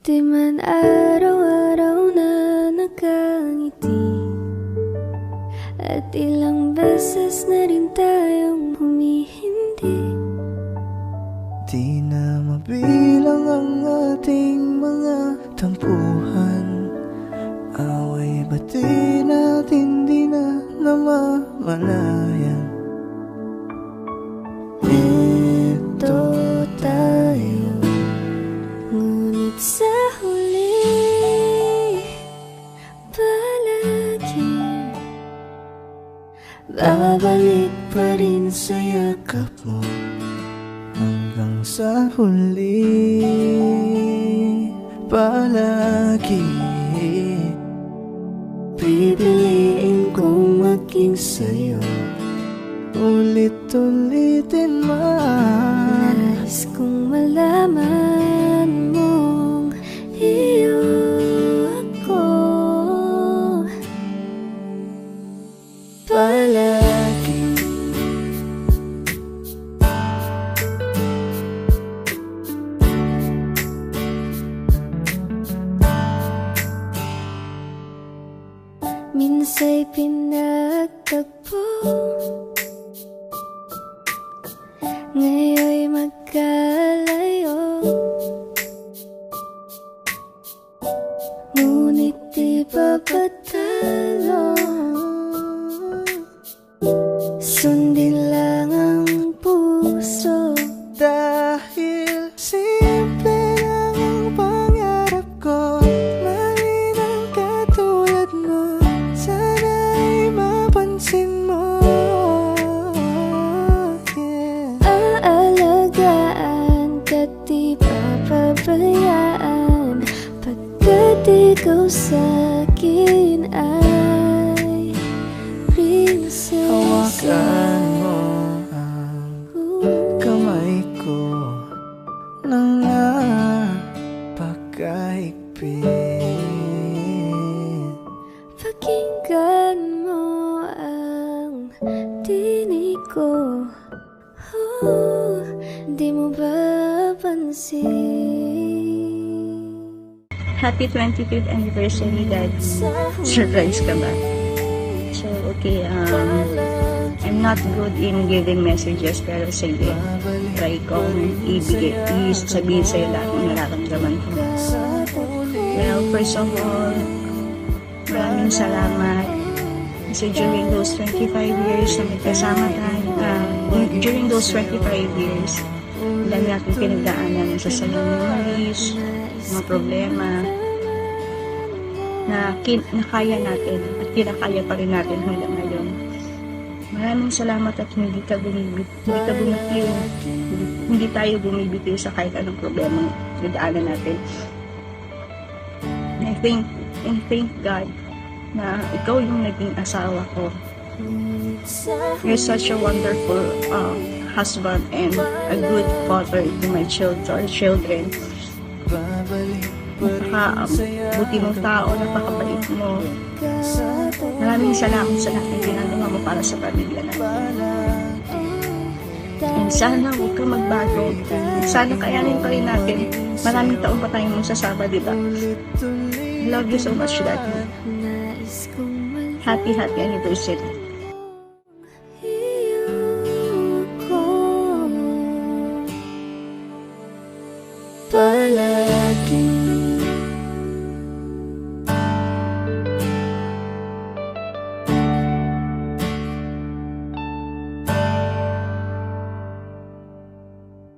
Di man araw-araw na nakangiti, at ilang beses na rin tayong humihindi. Di na mabilang ang ating mga tampuhan, away bati natin di na namamalayan. Ito tayo, ngunit sa huli palagi babalik pa rin sa yakap mo. Hanggang sa huli palagi pipiliin kong maging sa'yo. Ulit-ulitin man, nais kong malaman mong iyo ako palagi. Minsa'y pinagtagpo, ngayon'y magkalayo, ngunit di pa patalo. Sundin lang ang puso, dahil simple lang ang pangarap ko. Mahalin ang katulad mo, sana'y mapansin mo. aalagaan ka't di papabayaan, pagkat ikaw sa'kin ay prinsesa. Hawakan mo ang kamay ko nang napakahigpit. Pakinggan mo ang tinig ko, di mo ba pansin? Happy 25th anniversary, Dad. Surprise ka ba? So, okay, I'm not good in giving messages, pero sige, try kong sabihin sa'yo lahat ng nararamdaman ko. Well, first of all, maraming salamat. Kasi during those 25 years na magkasama tayo, during those 25 years, dami natin pinagdaanan sa sayang memories, mga problema, na kaya natin at kinakaya pa rin natin hanggang ngayon. Maraming salamat at hindi tayo bumibitiw sa kahit anong problema na daanan natin. And I thank God na ikaw yung naging asawa ko. You're such a wonderful husband and a good father to my children. Buti mong tao, napakabait mo. Maraming salamat sa lahat ng ginagawa mo para sa pamilya natin. And sana huwag kang magbago. Sana kayanin pa rin natin. Maraming taon pa tayong magsasama, diba? I love you so much, Daddy. Happy anniversary. Palagi